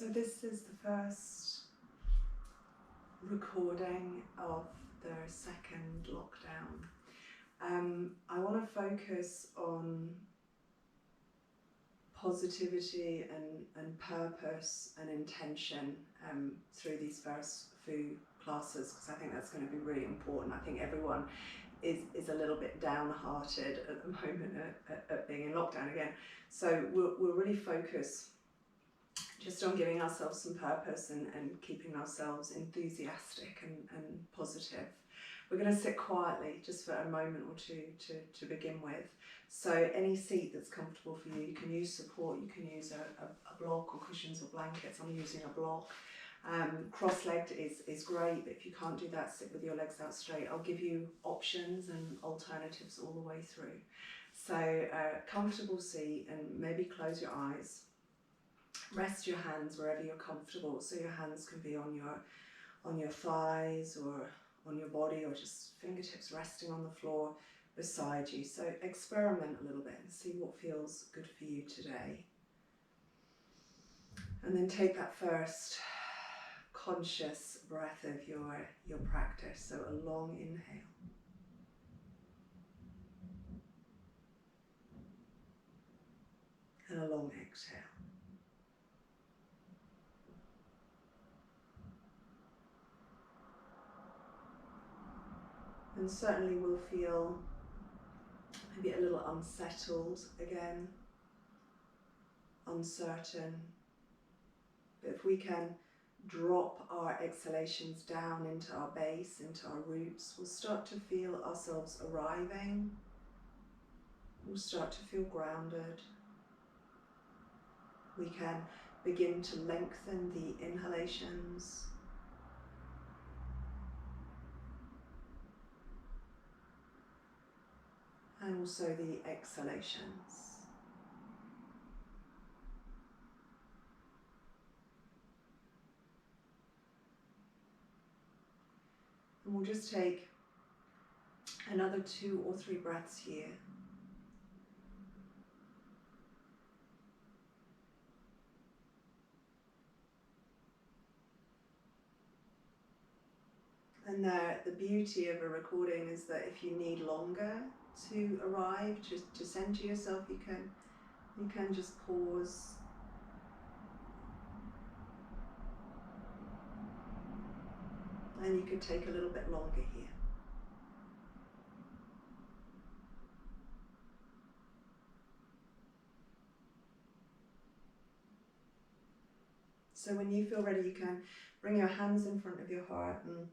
So this is the first recording of the second lockdown. I want to focus on positivity and purpose and intention through these first few classes, because I think that's going to be really important. I think everyone is a little bit downhearted at the moment at being in lockdown again. So we'll really focus just on giving ourselves some purpose and keeping ourselves enthusiastic and positive. We're going to sit quietly just for a moment or two to begin with. So any seat that's comfortable for you, you can use support, you can use a block or cushions or blankets. I'm using a block. Cross-legged is great, but if you can't do that, sit with your legs out straight. I'll give you options and alternatives all the way through. So comfortable seat, and maybe close your eyes. Rest your hands wherever you're comfortable, so your hands can be on your thighs or on your body, or just fingertips resting on the floor beside you. So experiment a little bit and see what feels good for you today. And then take that first conscious breath of your practice. So a long inhale. And a long exhale. And certainly we'll feel maybe a little unsettled again, uncertain. But if we can drop our exhalations down into our base, into our roots, we'll start to feel ourselves arriving. We'll start to feel grounded. We can begin to lengthen the inhalations. And also the exhalations. And we'll just take another 2 or 3 breaths here. And the beauty of a recording is that if you need longer to arrive, to center yourself, you can just pause. And you could take a little bit longer here. So when you feel ready, you can bring your hands in front of your heart and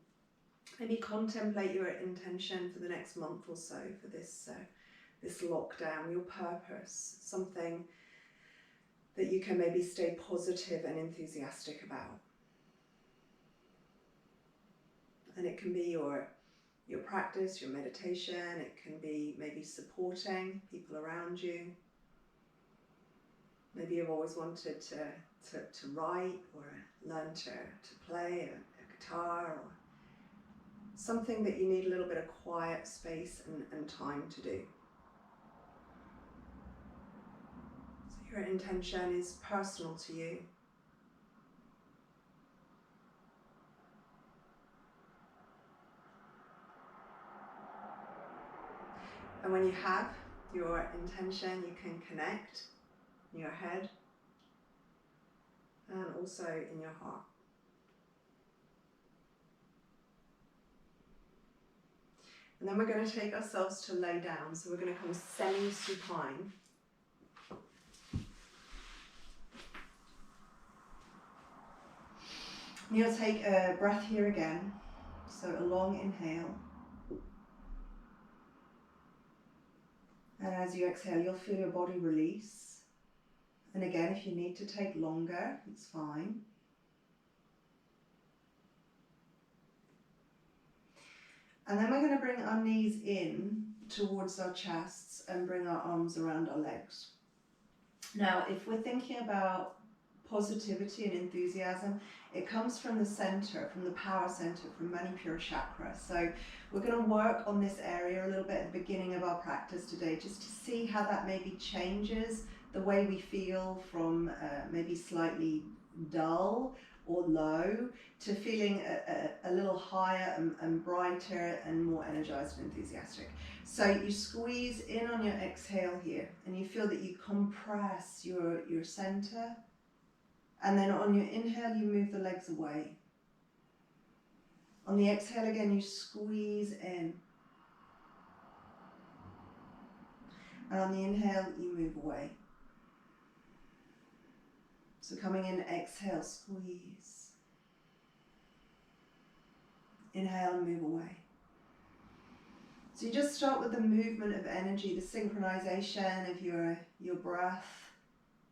maybe contemplate your intention for the next month or so for this lockdown, your purpose, something that you can maybe stay positive and enthusiastic about. And it can be your practice, your meditation, it can be maybe supporting people around you. Maybe you've always wanted to write or learn to play a guitar, or something that you need a little bit of quiet space and time to do. So your intention is personal to you. And when you have your intention, you can connect in your head and also in your heart. And then we're going to take ourselves to lay down. So we're going to come semi-supine. And you'll take a breath here again. So a long inhale. And as you exhale, you'll feel your body release. And again, if you need to take longer, it's fine. And then we're going to bring our knees in towards our chests and bring our arms around our legs. Now, if we're thinking about positivity and enthusiasm, it comes from the center, from the power center, from Manipura chakra. So we're going to work on this area a little bit at the beginning of our practice today, just to see how that maybe changes the way we feel from maybe slightly dull or low to feeling a little higher and brighter and more energized and enthusiastic. So you squeeze in on your exhale here, and you feel that you compress your center. And then on your inhale, you move the legs away. On the exhale again, you squeeze in. And on the inhale, you move away. So coming in, exhale, squeeze. Inhale and move away. So you just start with the movement of energy, the synchronization of your breath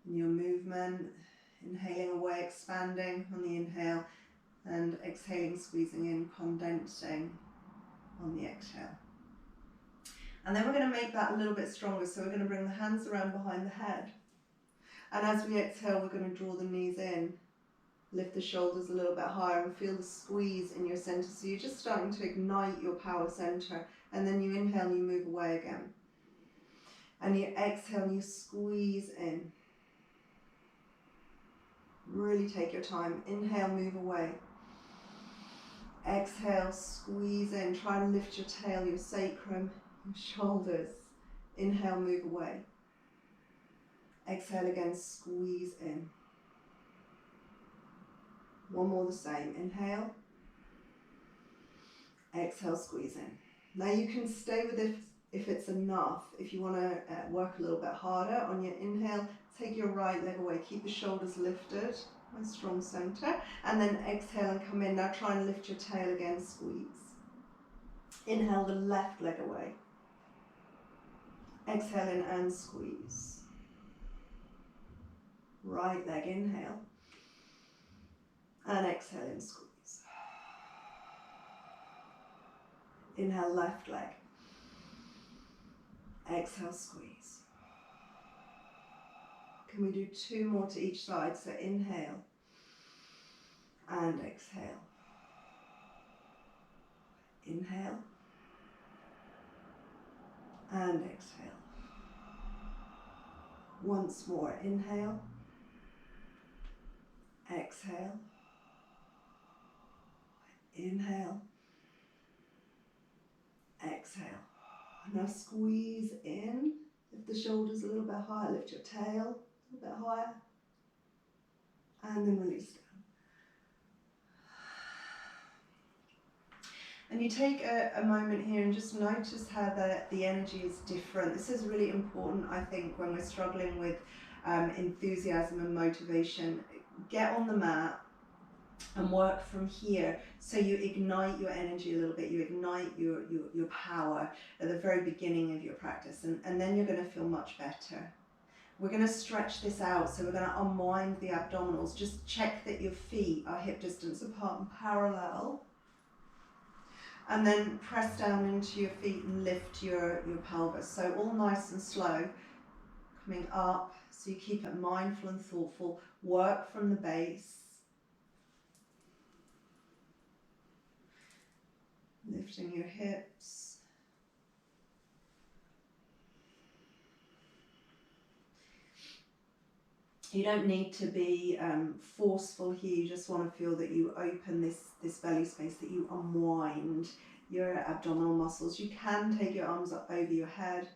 and your movement. Inhaling away, expanding on the inhale, and exhaling, squeezing in, condensing on the exhale. And then we're going to make that a little bit stronger. So we're going to bring the hands around behind the head. And as we exhale, we're going to draw the knees in, lift the shoulders a little bit higher, and feel the squeeze in your center. So you're just starting to ignite your power center. And then you inhale and you move away again. And you exhale and you squeeze in. Really take your time. Inhale, move away. Exhale, squeeze in. Try and lift your tail, your sacrum, your shoulders. Inhale, move away. Exhale again, squeeze in. One more the same. Inhale. Exhale, squeeze in. Now you can stay with it if it's enough. If you want to work a little bit harder on your inhale, take your right leg away. Keep the shoulders lifted. A strong center. And then exhale and come in. Now try and lift your tail again, squeeze. Inhale the left leg away. Exhale in and squeeze. Right leg, inhale. And exhale in, squeeze. Inhale, left leg. Exhale, squeeze. Can we do 2 more to each side? So inhale and exhale. Inhale and exhale. Once more, inhale, exhale, inhale, exhale. Now squeeze in, lift the shoulders a little bit higher, lift your tail a little bit higher, and then release down. And you take a moment here and just notice how the energy is different. This is really important, I think, when we're struggling with enthusiasm and motivation. Get on the mat and work from here, so you ignite your energy a little bit, you ignite your power at the very beginning of your practice, and then you're going to feel much better. We're going to stretch this out, so we're going to unwind the abdominals. Just check that your feet are hip distance apart and parallel. And then press down into your feet and lift your pelvis. So all nice and slow, coming up. So you keep it mindful and thoughtful. Work from the base. Lifting your hips. You don't need to be forceful here. You just want to feel that you open this belly space, that you unwind your abdominal muscles. You can take your arms up over your head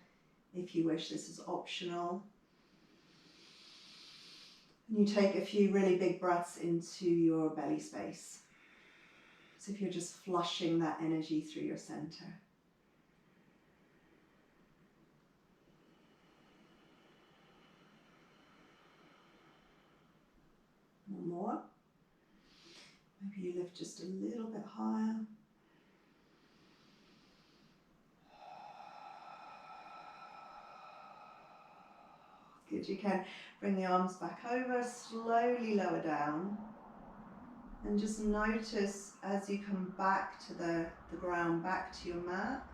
if you wish. This is optional. And you take a few really big breaths into your belly space. So if you're just flushing that energy through your center. One more. Maybe you lift just a little bit higher. Good, you can bring the arms back over, slowly lower down. And just notice as you come back to the ground, back to your mat,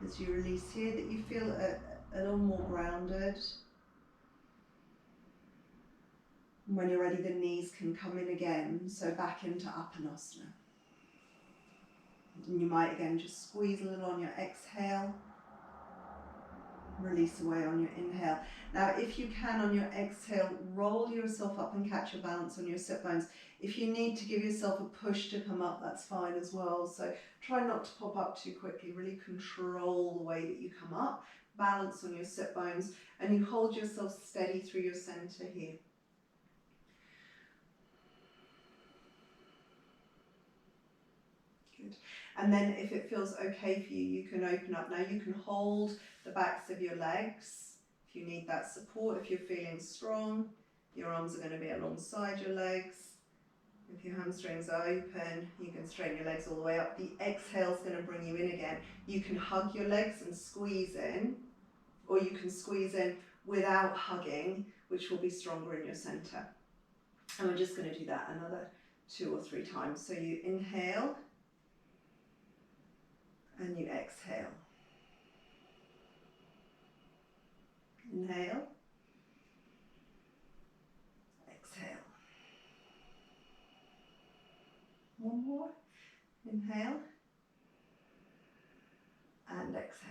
as you release here, that you feel a little more grounded. When you're ready, the knees can come in again, so back into Uttanasana. And you might again just squeeze a little on your exhale. Release away on your inhale. Now, if you can, on your exhale, roll yourself up and catch your balance on your sit bones. If you need to give yourself a push to come up, that's fine as well. So try not to pop up too quickly. Really control the way that you come up. Balance on your sit bones, and you hold yourself steady through your center here. Good. And then if it feels okay for you, you can open up. Now you can hold the backs of your legs if you need that support. If you're feeling strong, your arms are going to be alongside your legs. If your hamstrings are open, you can straighten your legs all the way up. The exhale is going to bring you in again. You can hug your legs and squeeze in, or you can squeeze in without hugging, which will be stronger in your center. And we're just going to do that another 2 or 3 times. So you inhale and you exhale. Inhale, exhale. One more. Inhale and exhale.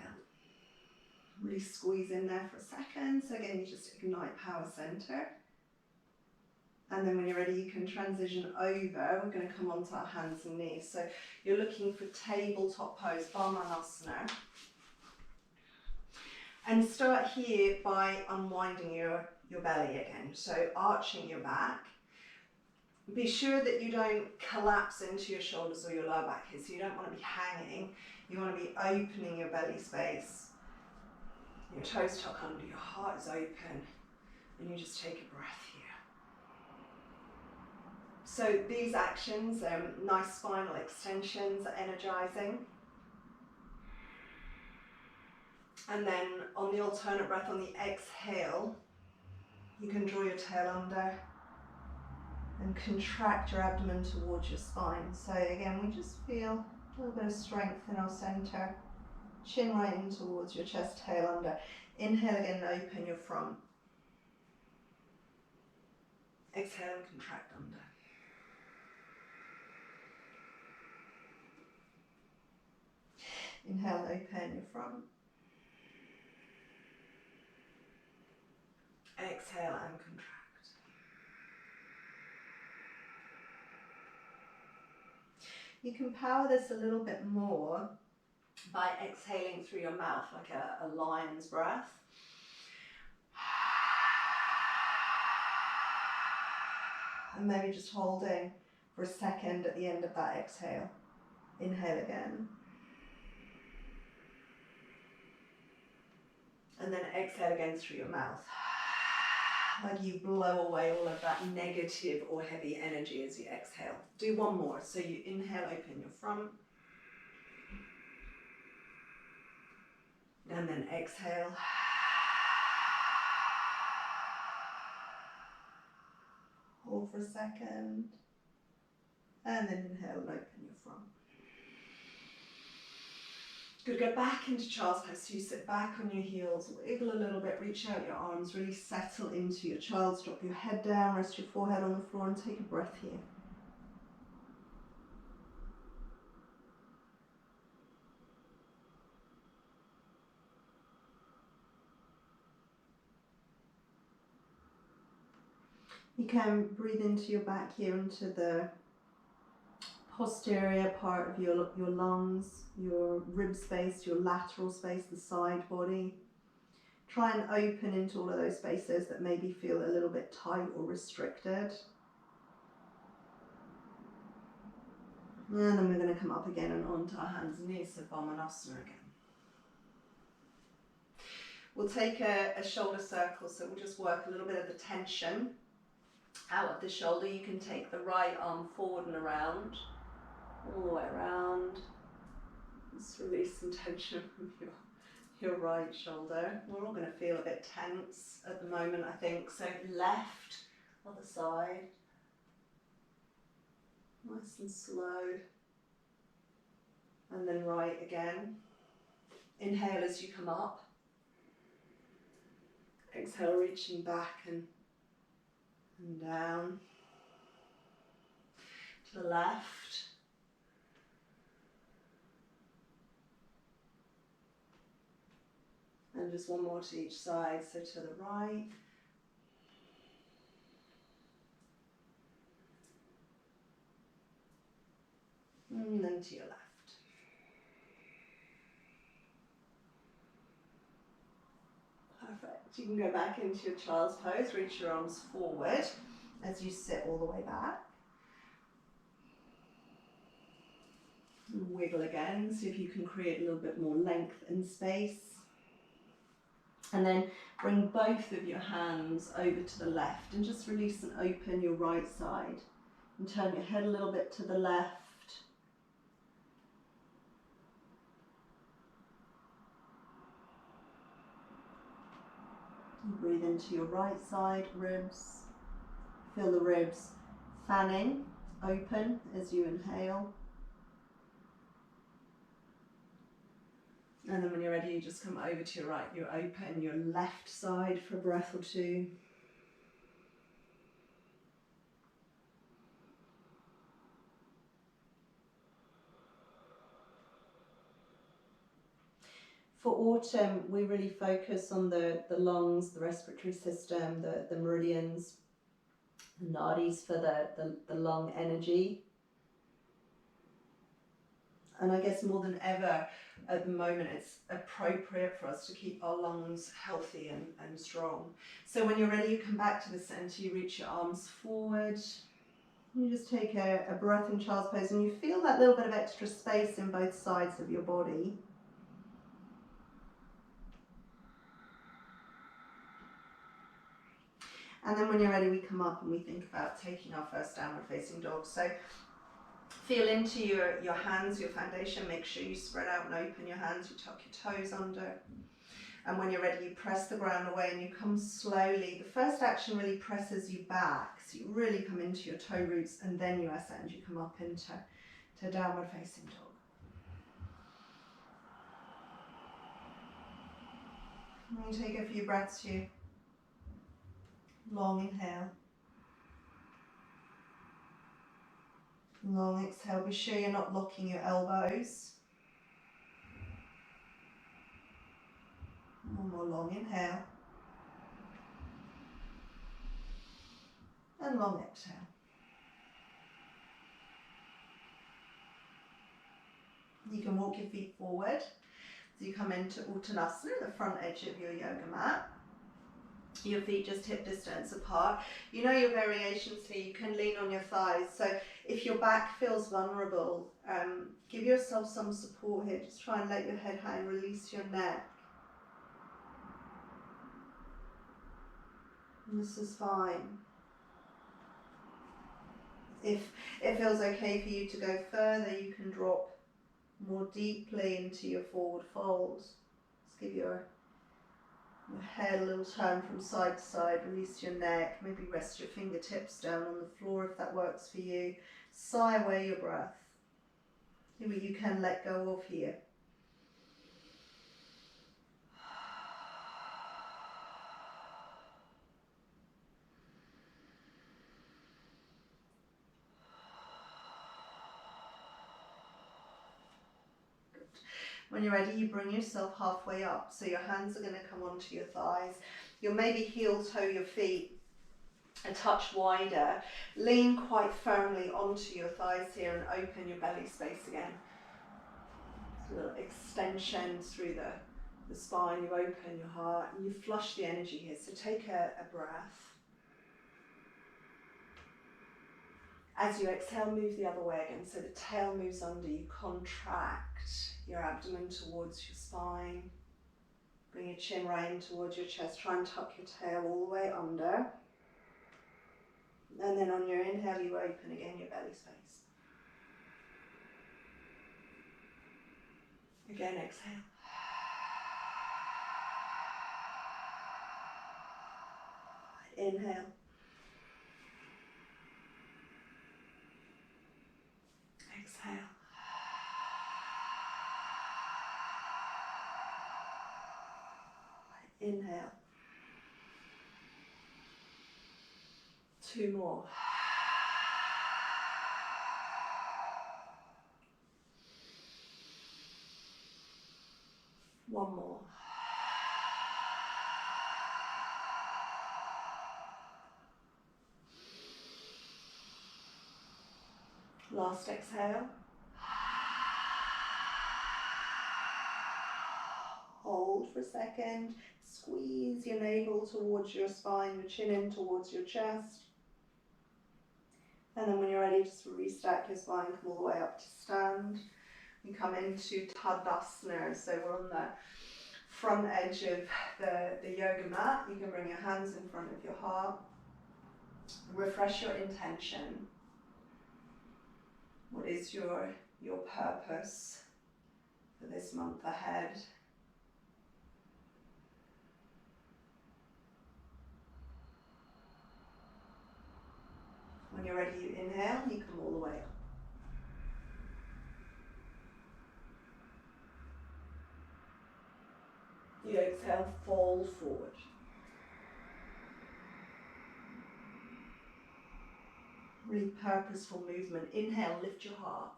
Really squeeze in there for a second. So again, you just ignite power center. And then when you're ready, you can transition over. We're going to come onto our hands and knees. So you're looking for tabletop pose, Varmanasana. And start here by unwinding your belly again. So arching your back. Be sure that you don't collapse into your shoulders or your lower back here. So you don't want to be hanging. You want to be opening your belly space. Your toes tuck under, your heart is open. And you just take a breath here. So these actions, nice spinal extensions, are energizing. And then on the alternate breath, on the exhale, you can draw your tail under and contract your abdomen towards your spine. So again, we just feel a little bit of strength in our center. Chin right in towards your chest, tail under. Inhale again, open your front. Exhale and contract under. Inhale, open your front. Exhale and contract. You can power this a little bit more by exhaling through your mouth, like a lion's breath. And maybe just holding for a second at the end of that exhale. Inhale again. And then exhale again through your mouth. Like you blow away all of that negative or heavy energy as you exhale. Do one more. So you inhale, open your front. And then exhale. Hold for a second. And then inhale and open your front. Good, go back into child's pose. So you sit back on your heels, wiggle a little bit, reach out your arms, really settle into your child's. Drop your head down, rest your forehead on the floor and take a breath here. You can breathe into your back here, into the posterior part of your lungs, your rib space, your lateral space, the side body. Try and open into all of those spaces that maybe feel a little bit tight or restricted. And then we're going to come up again and onto our hands and knees, so Varmanasana again. We'll take a shoulder circle, so we'll just work a little bit of the tension out of the shoulder. You can take the right arm forward and around, all the way around. Just release some tension from your right shoulder. We're all going to feel a bit tense at the moment, I think. So left, other side. Nice and slow. And then right again. Inhale as you come up. Exhale, reaching back and down. To the left. And just one more to each side, so to the right. And then to your left. Perfect. You can go back into your child's pose, reach your arms forward as you sit all the way back. And wiggle again, see if you can create a little bit more length and space. And then bring both of your hands over to the left and just release and open your right side. And turn your head a little bit to the left. And breathe into your right side, ribs. Feel the ribs fanning, open as you inhale. And then when you're ready, you just come over to your right. You open your left side for a breath or two. For autumn, we really focus on the lungs, the respiratory system, the meridians, the nadis for the lung energy. And I guess more than ever at the moment, it's appropriate for us to keep our lungs healthy and strong. So when you're ready, you come back to the center, you reach your arms forward. You just take a breath in child's pose and you feel that little bit of extra space in both sides of your body. And then when you're ready, we come up and we think about taking our first downward facing dog. So feel into your hands, your foundation. Make sure you spread out and open your hands. You tuck your toes under. And when you're ready, you press the ground away and you come slowly. The first action really presses you back. So you really come into your toe roots and then you ascend. You come up into downward facing dog. And you take a few breaths here. Long inhale. Long exhale. Be sure you're not locking your elbows. One more long inhale. And long exhale. You can walk your feet forward. So you come into Uttanasana, the front edge of your yoga mat. Your feet just hip distance apart. You know your variations here. You can lean on your thighs. So if your back feels vulnerable, give yourself some support here. Just try and let your head hang, release your neck. And this is fine. If it feels okay for you to go further, you can drop more deeply into your forward fold. Just give your head a little turn from side to side, release your neck, maybe rest your fingertips down on the floor if that works for you. Sigh away your breath. See what you can let go of here. When you're ready, you bring yourself halfway up. So your hands are going to come onto your thighs. You'll maybe heel toe your feet a touch wider. Lean quite firmly onto your thighs here and open your belly space again. A little extension through the spine. You open your heart and you flush the energy here. So take a breath. As you exhale, move the other way again. So the tail moves under. You contract your abdomen towards your spine. Bring your chin right in towards your chest. Try and tuck your tail all the way under. And then on your inhale, you open again your belly space. Again, exhale. Inhale. Exhale. Inhale. 2 more. One more. Last exhale. Hold for a second. Squeeze your navel towards your spine, your chin in towards your chest. And then when you're ready, just restack your spine, come all the way up to stand. You come into Tadasana, so we're on the front edge of the yoga mat. You can bring your hands in front of your heart. Refresh your intention. What is your purpose for this month ahead? When you're ready, you inhale, you come all the way up. You exhale, fold forward. Really purposeful movement. Inhale, lift your heart.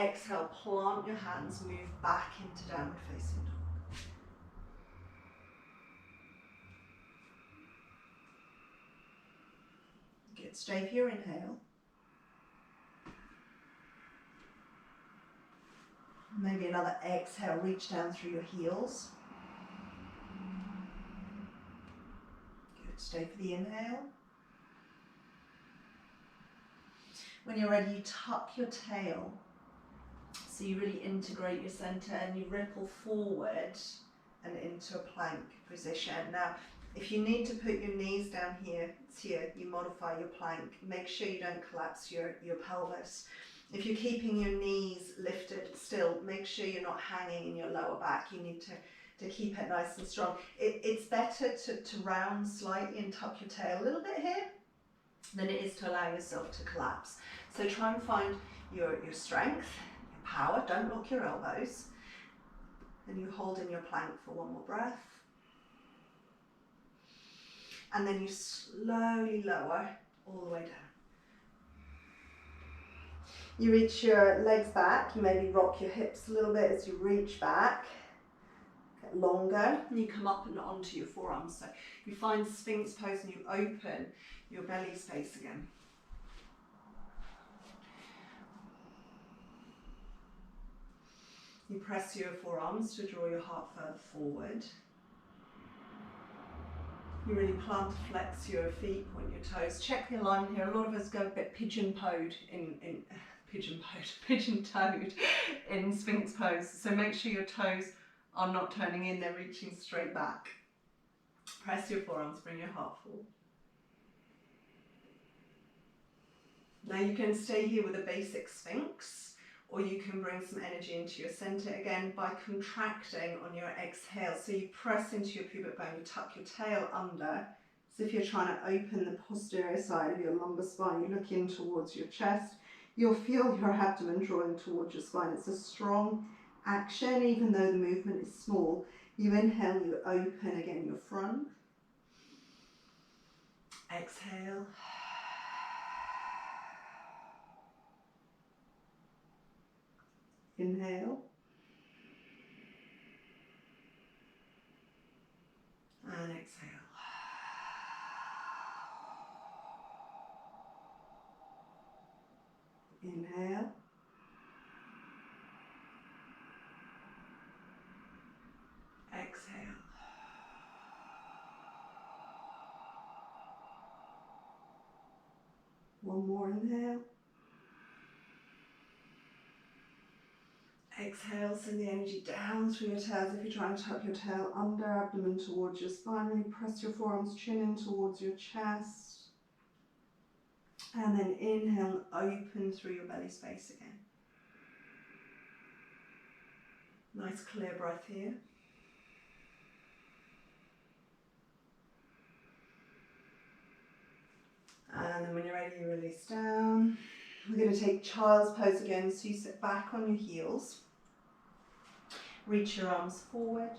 Exhale, plant your hands, move back into downward facing dog. Good, stay for your inhale. Maybe another exhale, reach down through your heels. Good, stay for the inhale. When you're ready, you tuck your tail. So you really integrate your center and you ripple forward and into a plank position. Now, if you need to put your knees down here, it's here, you modify your plank. Make sure you don't collapse your pelvis. If you're keeping your knees lifted still, make sure you're not hanging in your lower back. You need to keep it nice and strong. It's better to round slightly and tuck your tail a little bit here than it is to allow yourself to collapse. So try and find your strength, your power. Don't lock your elbows. And you hold in your plank for one more breath. And then you slowly lower all the way down. You reach your legs back, you maybe rock your hips a little bit as you reach back, get longer, and you come up and onto your forearms. So you find Sphinx pose and you open your belly space again. You press your forearms to draw your heart further forward. You really plant to flex your feet, point your toes. Check the alignment here. A lot of us go a bit pigeon-toed in Sphinx pose. So make sure your toes are not turning in, they're reaching straight back. Press your forearms, bring your heart forward. Now you can stay here with a basic Sphinx, or you can bring some energy into your center again by contracting on your exhale. So you press into your pubic bone, you tuck your tail under. So if you're trying to open the posterior side of your lumbar spine, you look in towards your chest. You'll feel your abdomen drawing towards your spine. It's a strong action, even though the movement is small. You inhale, you open again your front. Exhale. Inhale. And exhale. Inhale. Exhale. One more inhale. Exhale, send the energy down through your tails. If you're trying to tuck your tail under, abdomen towards your spine, really press your forearms, chin in towards your chest. And then inhale, open through your belly space again. Nice clear breath here. And then when you're ready, you release down. We're going to take child's pose again, so you sit back on your heels. Reach your arms forward.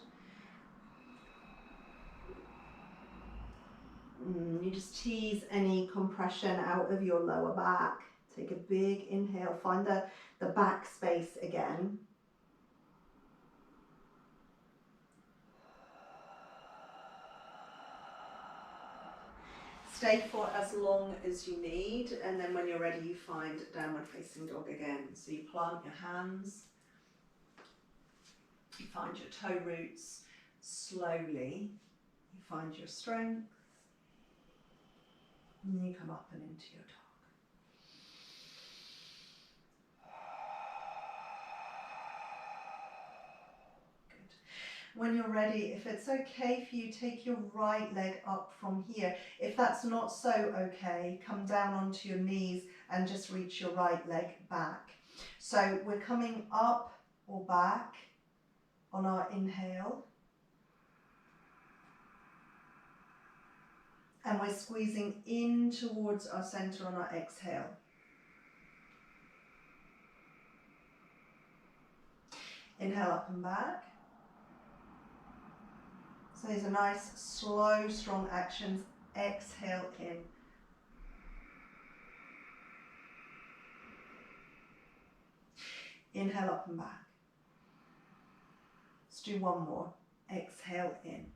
You just tease any compression out of your lower back. Take a big inhale, find the back space again. Stay for as long as you need, and then when you're ready you find downward facing dog again. So you plant your hands, you find your toe roots, slowly you find your strength, and you come up and into your dog. When you're ready, if it's okay for you, take your right leg up from here. If that's not so okay, come down onto your knees and just reach your right leg back. So we're coming up or back on our inhale. And we're squeezing in towards our center on our exhale. Inhale up and back. So these are nice, slow, strong actions. Exhale in. Inhale up and back. Let's do one more. Exhale in.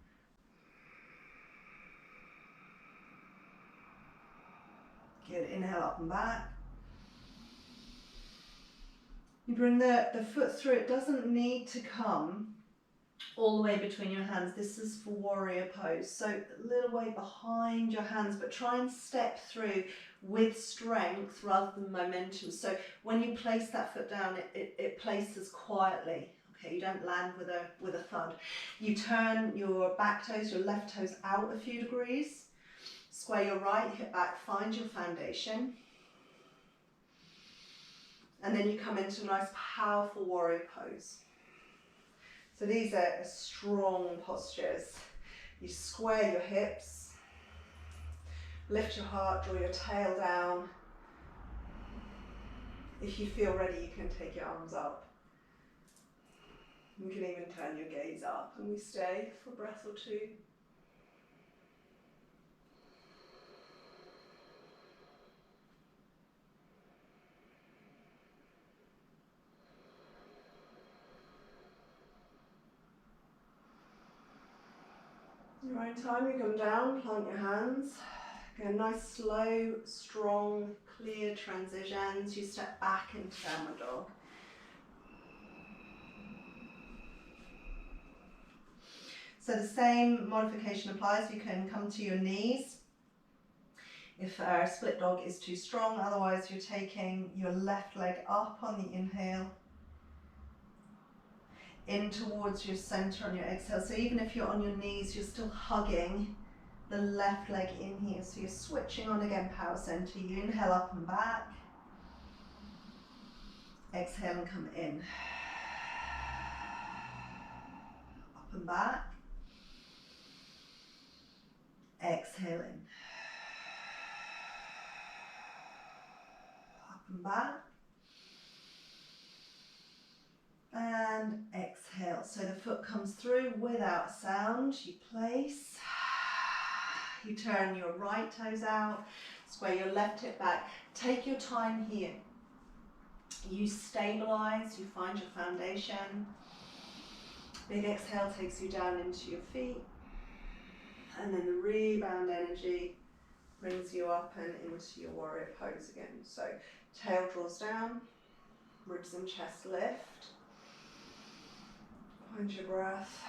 Good. Inhale up and back. You bring the foot through. It doesn't need to come all the way between your hands. This is for warrior pose. So a little way behind your hands, but try and step through with strength rather than momentum. So when you place that foot down, it places quietly. Okay, you don't land with a thud. You turn your back toes, your left toes out a few degrees. Square your right hip back, find your foundation. And then you come into a nice powerful warrior pose. So these are strong postures. You square your hips, lift your heart, draw your tail down. If you feel ready, you can take your arms up. You can even turn your gaze up, and we stay for a breath or two. In your own time, you come down, plant your hands. Again, nice, slow, strong, clear transitions. You step back into downward dog. So the same modification applies. You can come to your knees if our split dog is too strong. Otherwise, you're taking your left leg up on the inhale, in towards your center on your exhale. So even if you're on your knees, you're still hugging the left leg in here. So you're switching on again, power center. You inhale up and back. Exhale and come in. Up and back. Exhale in. Up and back. And exhale. So the foot comes through without sound. You place. You turn your right toes out. Square your left hip back. Take your time here. You stabilize. You find your foundation. Big exhale takes you down into your feet. And then the rebound energy brings you up and into your warrior pose again. So tail draws down. Ribs and chest lift. Find your breath.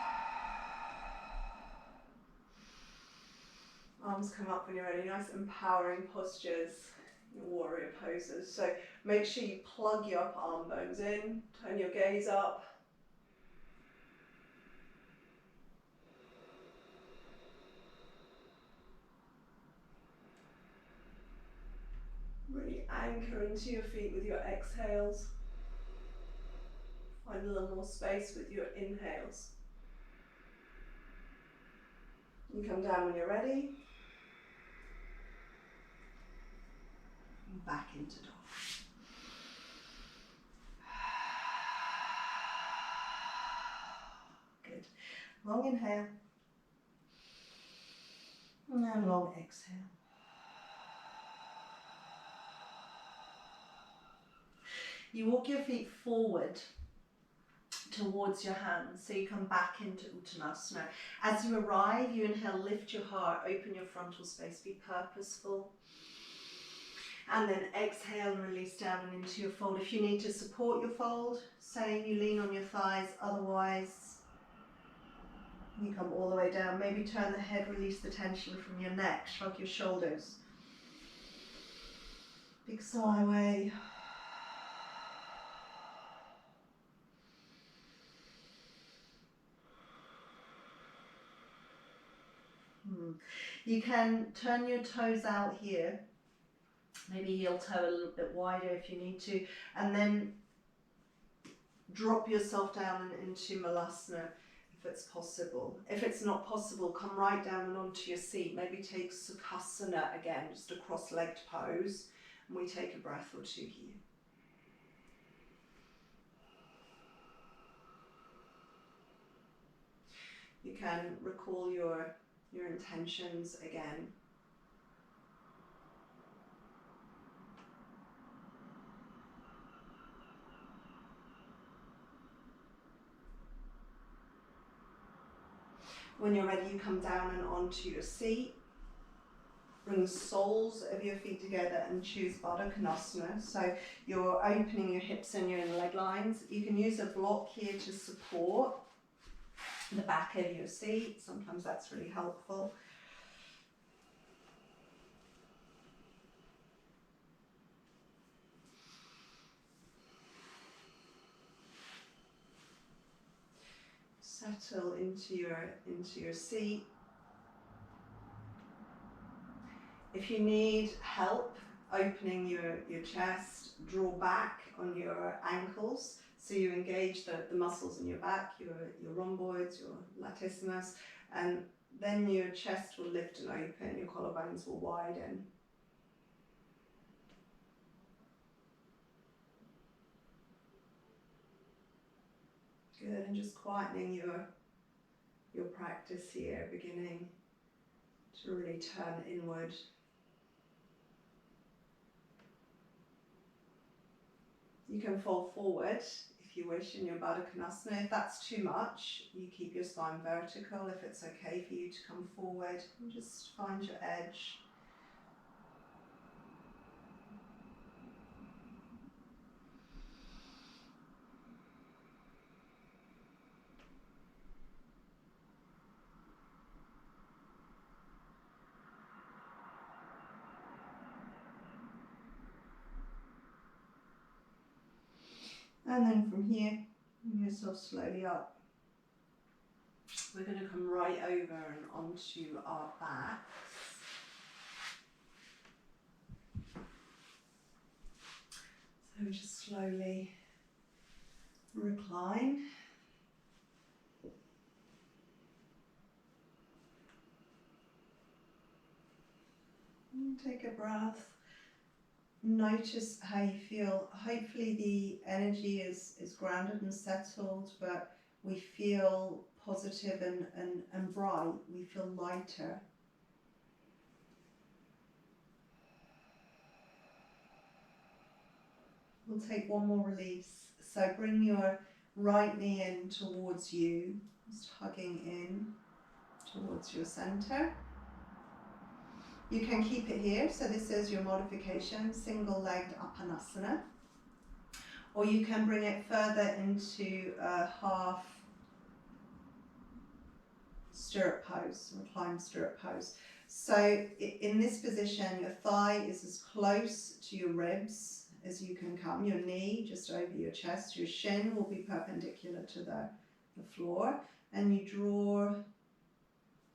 Arms come up when you're ready. Nice empowering postures, your warrior poses. So make sure you plug your upper arm bones in. Turn your gaze up. Really anchor into your feet with your exhales. Find a little more space with your inhales. You come down when you're ready. Back into dog. Good. Long inhale. And long exhale. You walk your feet forward towards your hands. So you come back into Uttanasana. As you arrive, you inhale, lift your heart, open your frontal space, be purposeful. And then exhale and release down and into your fold. If you need to support your fold, same, you lean on your thighs, otherwise you come all the way down. Maybe turn the head, release the tension from your neck, shrug your shoulders. Big sigh away. You can turn your toes out here, maybe heel toe a little bit wider if you need to, and then drop yourself down into Malasana if it's possible. If it's not possible, come right down and onto your seat. Maybe take Sukhasana again, just a cross-legged pose, and we take a breath or two here. You can recall your intentions again. When you're ready, you come down and onto your seat. Bring the soles of your feet together and choose Baddha Konasana. So you're opening your hips and your inner leg lines. You can use a block here to support the back of your seat. Sometimes that's really helpful. Settle into your seat. If you need help opening your chest, draw back on your ankles so you engage the muscles in your back, your rhomboids, your latissimus, and then your chest will lift and open, your collarbones will widen. Good, and just quietening your practice here, beginning to really turn inward. You can fall forward if you wish in your Baddha Konasana. If that's too much, you keep your spine vertical. If it's okay for you to come forward, and just find your edge. And then from here, bring yourself slowly up. We're going to come right over and onto our backs. So we just slowly recline. And take a breath. Notice how you feel. Hopefully the energy is grounded and settled, but we feel positive and bright. We feel lighter. We'll take one more release. So bring your right knee in towards you, just hugging in towards your center. You can keep it here, so this is your modification, single-legged Apanasana. Or you can bring it further into a half stirrup pose, reclined stirrup pose. So in this position, your thigh is as close to your ribs as you can come, your knee just over your chest, your shin will be perpendicular to the floor, and you draw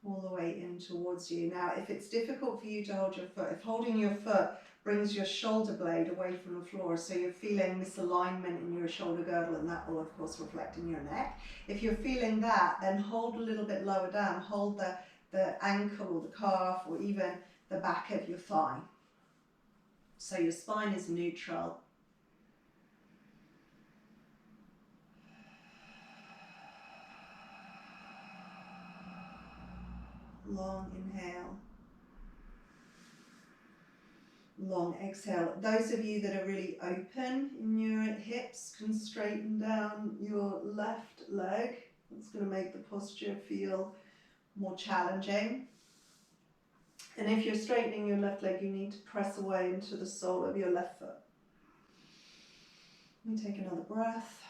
all the way in towards you. Now, if it's difficult for you to hold your foot, if holding your foot brings your shoulder blade away from the floor, so you're feeling misalignment in your shoulder girdle, and that will of course reflect in your neck. If you're feeling that, then hold a little bit lower down, hold the ankle or the calf or even the back of your thigh. So your spine is neutral. Long inhale. Long exhale. Those of you that are really open in your hips can straighten down your left leg. It's going to make the posture feel more challenging. And if you're straightening your left leg, you need to press away into the sole of your left foot. Let me take another breath.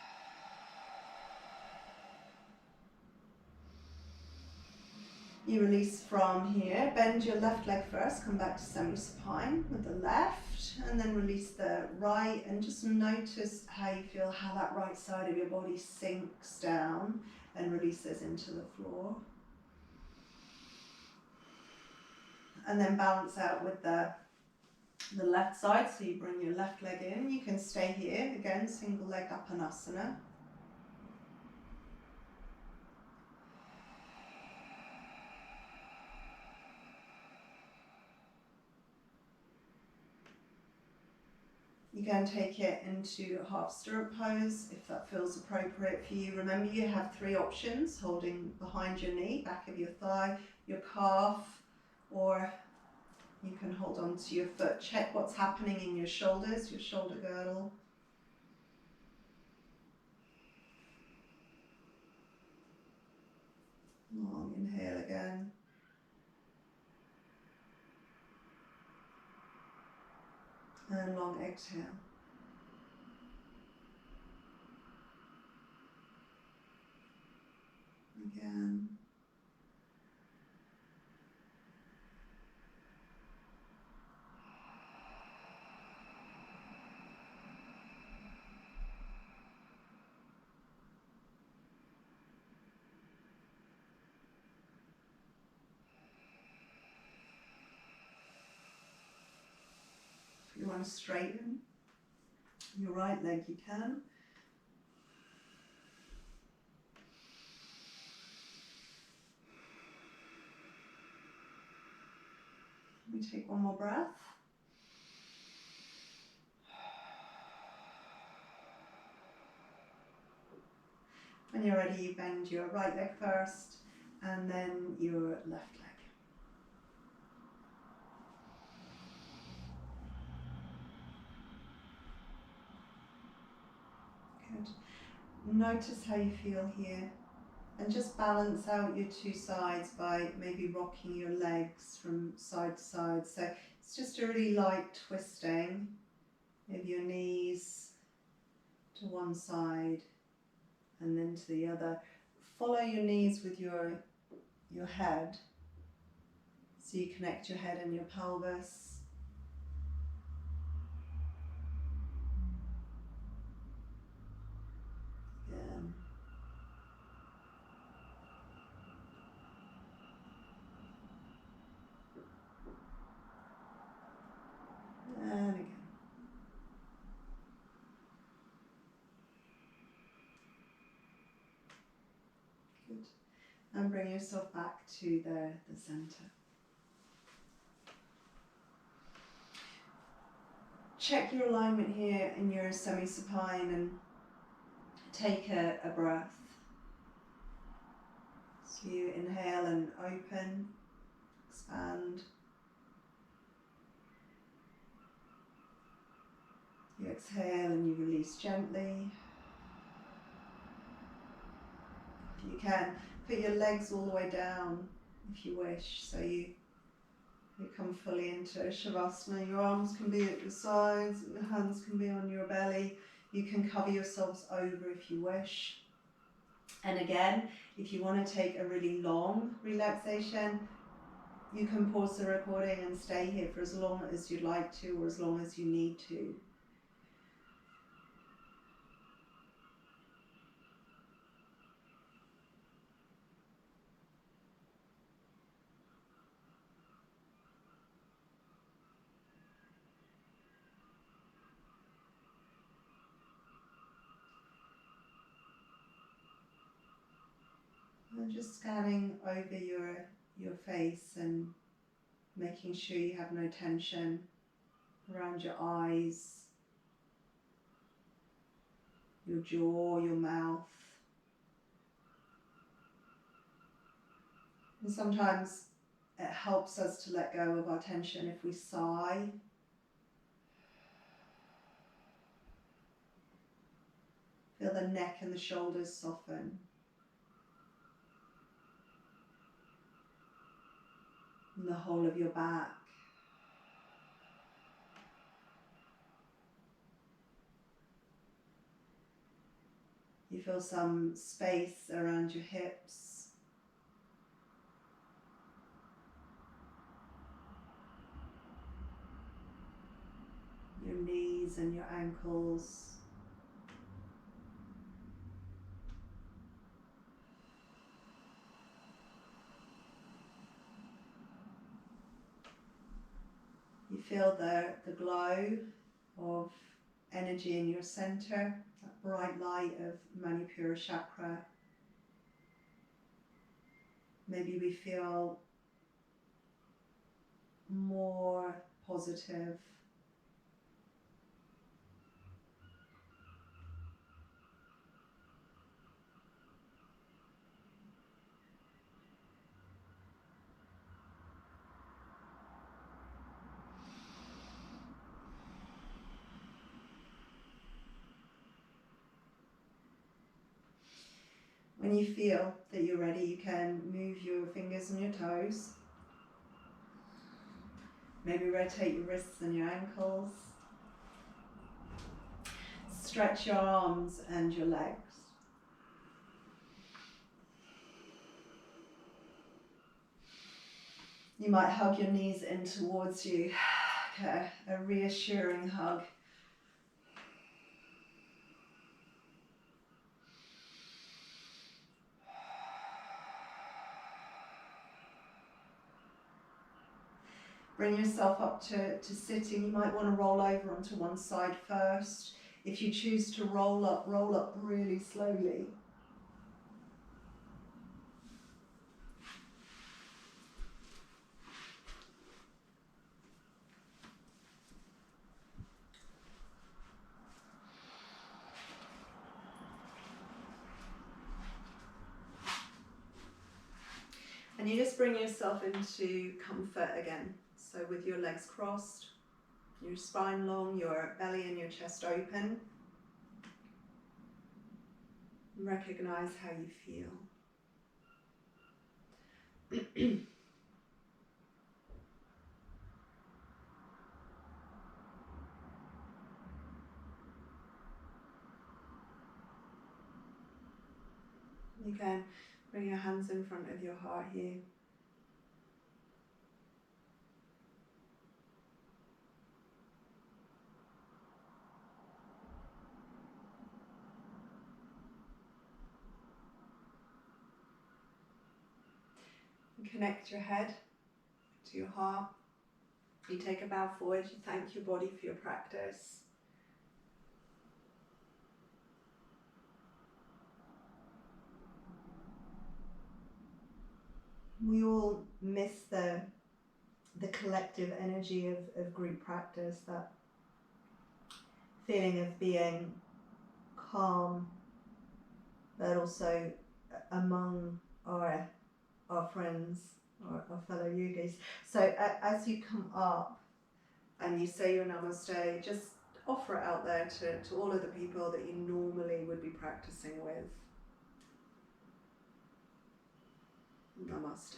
You release from here, bend your left leg first, come back to semi-supine with the left, and then release the right, and just notice how you feel, how that right side of your body sinks down and releases into the floor. And then balance out with the left side, so you bring your left leg in. You can stay here, again, single leg Apanasana. You can take it into half stirrup pose if that feels appropriate for you. Remember, you have 3 options: holding behind your knee, back of your thigh, your calf, or you can hold on to your foot. Check what's happening in your shoulders, your shoulder girdle. Long inhale again. And long exhale. Again. If you want to straighten your right leg, you can. Let me take one more breath. When you're ready, you bend your right leg first and then your left leg. Good. Notice how you feel here, and just balance out your 2 sides by maybe rocking your legs from side to side. So it's just a really light twisting of your knees to one side and then to the other. Follow your knees with your head, so you connect your head and your pelvis. Again. And again. Good. And bring yourself back to the center. Check your alignment here in your semi-supine and take a breath. So you inhale and open, expand. You exhale and you release gently. If you can, put your legs all the way down if you wish, so you come fully into Shavasana. Your arms can be at your sides, your hands can be on your belly. You can cover yourselves over if you wish. And again, if you want to take a really long relaxation, you can pause the recording and stay here for as long as you'd like to, or as long as you need to. And just scanning over your face and making sure you have no tension around your eyes, your jaw, your mouth. And sometimes it helps us to let go of our tension if we sigh. Feel the neck and the shoulders soften. And the whole of your back. You feel some space around your hips. Your knees and your ankles. You feel the glow of energy in your center, that bright light of Manipura chakra. Maybe we feel more positive. When you feel that you're ready, you can move your fingers and your toes. Maybe rotate your wrists and your ankles. Stretch your arms and your legs. You might hug your knees in towards you, a reassuring hug. Bring yourself up to sitting. You might want to roll over onto one side first. If you choose to roll up really slowly. And you just bring yourself into comfort again. So with your legs crossed, your spine long, your belly and your chest open. Recognize how you feel. You can bring your hands in front of your heart here. Connect your head to your heart. You take a bow forward, you thank your body for your practice. We all miss the collective energy of group practice, that feeling of being calm, but also among our friends, our fellow yogis. So as you come up and you say your namaste, just offer it out there to all of the people that you normally would be practicing with. Namaste.